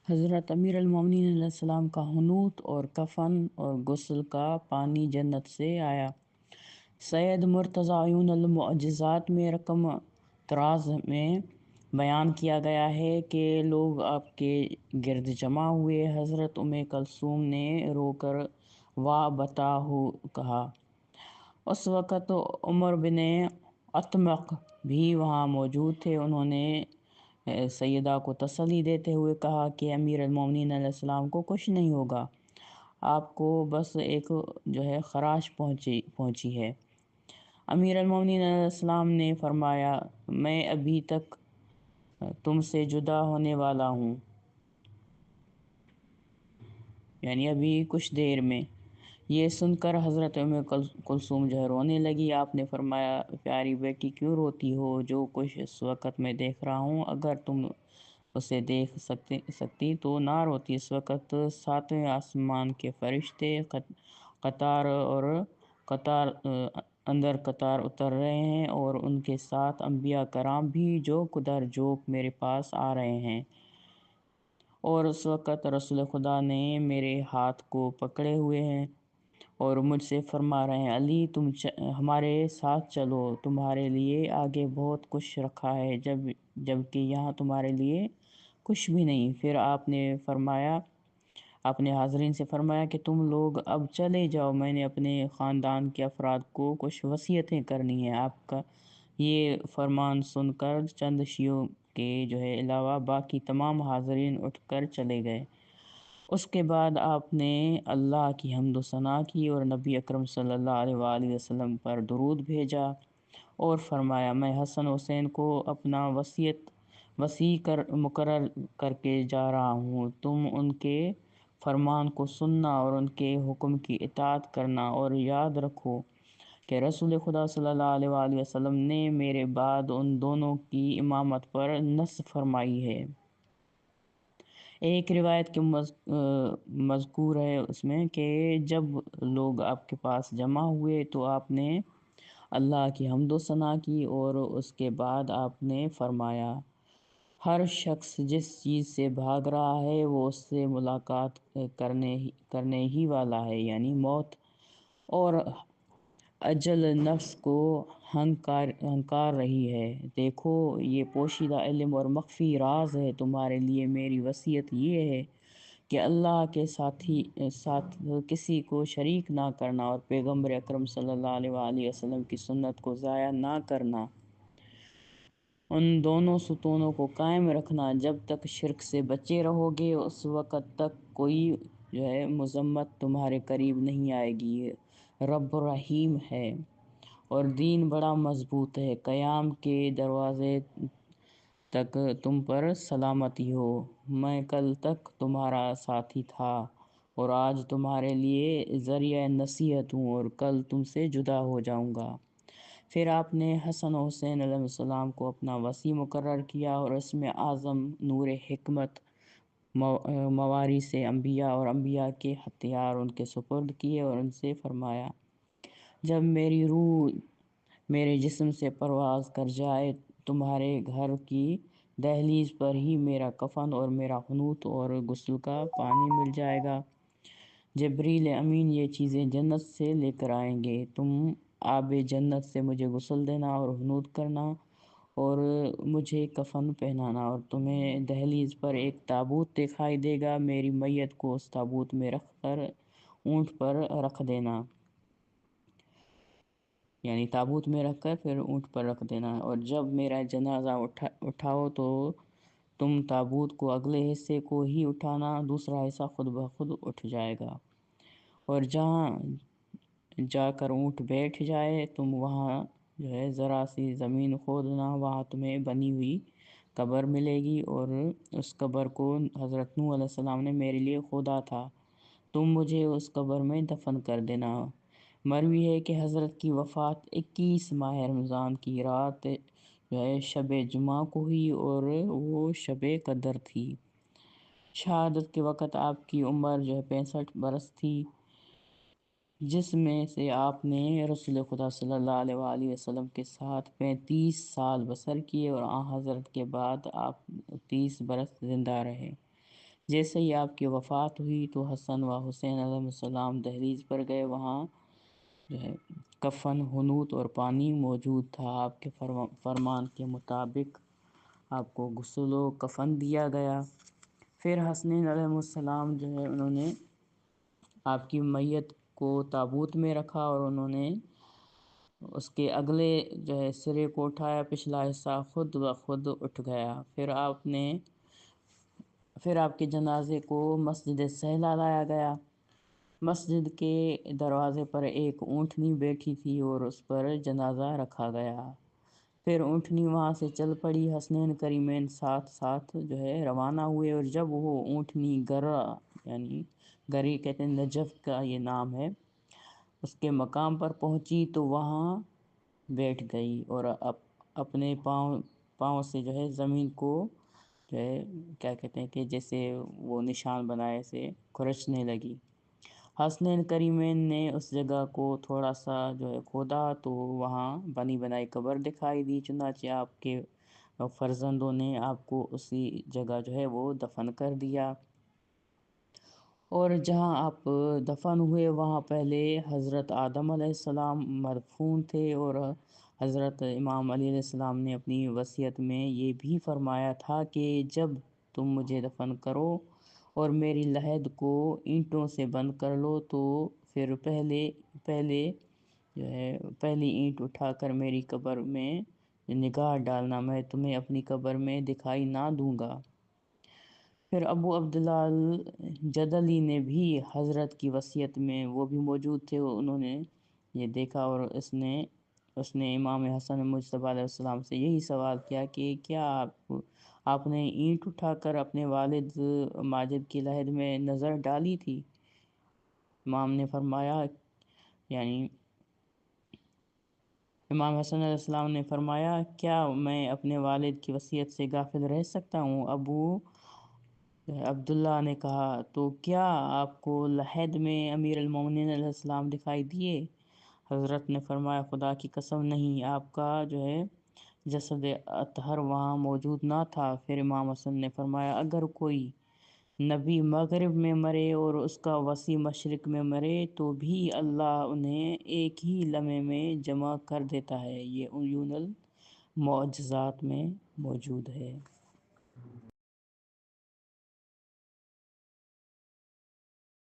حضرت امیر المومنین علیہ السلام کا حنوط اور کفن اور غسل کا پانی جنت سے آیا۔ سید مرتضیٰ عیون المعجزات میں رقم طراز میں بیان کیا گیا ہے کہ لوگ آپ کے گرد جمع ہوئے۔ حضرت کلثوم نے رو کر واہ بتا ہو کہا۔ اس وقت عمر بن عتمق بھی وہاں موجود تھے۔ انہوں نے سیدہ کو تسلی دیتے ہوئے کہا کہ امیر المومنین علیہ السلام کو کچھ نہیں ہوگا، آپ کو بس ایک خراش پہنچی ہے۔ امیر المومنین علیہ السلام نے فرمایا، میں ابھی تک تم سے جدا ہونے والا ہوں، یعنی ابھی کچھ دیر میں۔ یہ سن کر حضرت کلثوم رونے لگی۔ آپ نے فرمایا، پیاری بیٹی کیوں روتی ہو؟ جو کچھ اس وقت میں دیکھ رہا ہوں، اگر تم اسے دیکھ سکتی تو نہ روتی۔ اس وقت 7ویں آسمان کے فرشتے قطار اندر قطار اتر رہے ہیں، اور ان کے ساتھ انبیاء کرام بھی جوک در جوک میرے پاس آ رہے ہیں، اور اس وقت رسول خدا نے میرے ہاتھ کو پکڑے ہوئے ہیں اور مجھ سے فرما رہے ہیں، علی تم ہمارے ساتھ چلو، تمہارے لیے آگے بہت کچھ رکھا ہے، جبکہ یہاں تمہارے لیے کچھ بھی نہیں۔ پھر آپ نے حاضرین سے فرمایا کہ تم لوگ اب چلے جاؤ، میں نے اپنے خاندان کے افراد کو کچھ وصیتیں کرنی ہیں۔ آپ کا یہ فرمان سن کر چند شیعوں کے علاوہ باقی تمام حاضرین اٹھ کر چلے گئے۔ اس کے بعد آپ نے اللہ کی حمد و ثنا کی اور نبی اکرم صلی اللہ علیہ وآلہ وسلم پر درود بھیجا اور فرمایا، میں حسن حسین کو اپنا وصی مقرر کر کے جا رہا ہوں۔ تم ان کے فرمان کو سننا اور ان کے حکم کی اطاعت کرنا، اور یاد رکھو کہ رسول خدا صلی اللہ علیہ وآلہ وسلم نے میرے بعد ان دونوں کی امامت پر نص فرمائی ہے۔ ایک روایت کے مذکور ہے اس میں کہ جب لوگ آپ کے پاس جمع ہوئے تو آپ نے اللہ کی حمد و ثنا کی، اور اس کے بعد آپ نے فرمایا، ہر شخص جس چیز سے بھاگ رہا ہے وہ اس سے ملاقات کرنے ہی والا ہے، یعنی موت، اور اجل نفس کو ہنکار رہی ہے۔ دیکھو، یہ پوشیدہ علم اور مخفی راز ہے۔ تمہارے لیے میری وصیت یہ ہے کہ اللہ کے ساتھ کسی کو شریک نہ کرنا، اور پیغمبر اکرم صلی اللہ علیہ وآلہ وسلم کی سنت کو ضائع نہ کرنا، ان دونوں ستونوں کو قائم رکھنا۔ جب تک شرک سے بچے رہو گے اس وقت تک کوئی مذمت تمہارے قریب نہیں آئے گی۔ رب رحیم ہے اور دین بڑا مضبوط ہے۔ قیام کے دروازے تک تم پر سلامتی ہو۔ میں کل تک تمہارا ساتھی تھا اور آج تمہارے لیے ذریعہ نصیحت ہوں، اور کل تم سے جدا ہو جاؤں گا۔ پھر آپ نے حسن و حسین علیہ السلام کو اپنا وصی مقرر کیا، اور اس میں اعظم نور حکمت موارث انبیاء اور انبیاء کے ہتھیار ان کے سپرد کیے، اور ان سے فرمایا، جب میری روح میرے جسم سے پرواز کر جائے، تمہارے گھر کی دہلیز پر ہی میرا کفن اور میرا حنوط اور غسل کا پانی مل جائے گا۔ جبریل امین یہ چیزیں جنت سے لے کر آئیں گے۔ تم آب جنت سے مجھے غسل دینا اور حنوط کرنا اور مجھے کفن پہنانا، اور تمہیں دہلیز پر ایک تابوت دکھائی دے گا، میری میت کو اس تابوت میں رکھ کر اونٹ پر رکھ دینا، یعنی تابوت میں رکھ کر پھر اونٹ پر رکھ دینا، اور جب میرا جنازہ اٹھاؤ تو تم تابوت کو اگلے حصے کو ہی اٹھانا، دوسرا حصہ خود بخود اٹھ جائے گا، اور جہاں جا کر اونٹ بیٹھ جائے تم وہاں ذرا سی زمین کھودنا، وہاں تمہیں بنی ہوئی قبر ملے گی، اور اس قبر کو حضرت نوح علیہ السلام نے میرے لیے کھودا تھا، تم مجھے اس قبر میں دفن کر دینا۔ مروی ہے کہ حضرت کی وفات 21 ماہ رمضان کی رات شب جمعہ کو ہوئی، اور وہ شب قدر تھی۔ شہادت کے وقت آپ کی عمر 65 برس تھی، جس میں سے آپ نے رسول خدا صلی اللہ علیہ وآلہ وسلم کے ساتھ 35 سال بسر کیے، اور حضرت کے بعد آپ 30 برس زندہ رہے۔ جیسے ہی آپ کی وفات ہوئی تو حسن و حسین علیہ السلام دہلیز پر گئے۔ وہاں جو ہے کفن، حنوط اور پانی موجود تھا۔ آپ کے فرمان کے مطابق آپ کو غسل و کفن دیا گیا۔ پھر حسنین علیہ السلام جو ہے انہوں نے آپ کی میت کو تابوت میں رکھا اور انہوں نے اس کے اگلے جو ہے سرے کو اٹھایا، پچھلا حصہ خود بخود اٹھ گیا۔ پھر آپ کے جنازے کو مسجد سہلا لایا گیا۔ مسجد کے دروازے پر ایک اونٹنی بیٹھی تھی اور اس پر جنازہ رکھا گیا۔ پھر اونٹنی وہاں سے چل پڑی۔ حسنین کریمین ساتھ ساتھ جو ہے روانہ ہوئے، اور جب وہ اونٹنی گرا، یعنی گری کہتے ہیں، نجف کا یہ نام ہے، اس کے مقام پر پہنچی تو وہاں بیٹھ گئی اور اپنے پاؤں سے جو ہے زمین کو جو ہے کیا کہتے ہیں کہ جیسے وہ نشان بنائے سے کھرچنے لگی۔ حسنین کریمین نے اس جگہ کو تھوڑا سا جو ہے کھودا تو وہاں بنی بنائی قبر دکھائی دی۔ چنانچہ آپ کے فرزندوں نے آپ کو اسی جگہ جو ہے وہ دفن کر دیا، اور جہاں آپ دفن ہوئے وہاں پہلے حضرت آدم علیہ السلام مدفون تھے، اور حضرت امام علی علیہ السلام نے اپنی وصیت میں یہ بھی فرمایا تھا کہ جب تم مجھے دفن کرو اور میری لحد کو اینٹوں سے بند کر لو تو پھر پہلے جو ہے پہلی اینٹ اٹھا کر میری قبر میں نگاہ ڈالنا، میں تمہیں اپنی قبر میں دکھائی نہ دوں گا۔ پھر ابو عبداللہ الجدلی نے بھی حضرت کی وصیت میں، وہ بھی موجود تھے، انہوں نے یہ دیکھا اور اس نے امام حسن مجتبیٰ علیہ السلام سے یہی سوال کیا کہ کیا آپ نے اینٹ اٹھا کر اپنے والد ماجد کی لحد میں نظر ڈالی تھی؟ امام حسن علیہ السلام نے فرمایا، کیا میں اپنے والد کی وصیت سے غافل رہ سکتا ہوں؟ ابو عبداللہ نے کہا، تو کیا آپ کو لحد میں امیر المومنین علیہ السلام دکھائی دیے؟ حضرت نے فرمایا، خدا کی قسم نہیں، آپ کا جو ہے جسد اطہر وہاں موجود نہ تھا۔ پھر امام حسن نے فرمایا، اگر کوئی نبی مغرب میں مرے اور اس کا وصی مشرق میں مرے تو بھی اللہ انہیں ایک ہی لمحے میں جمع کر دیتا ہے۔ یہ عیون المعجزات میں موجود ہے۔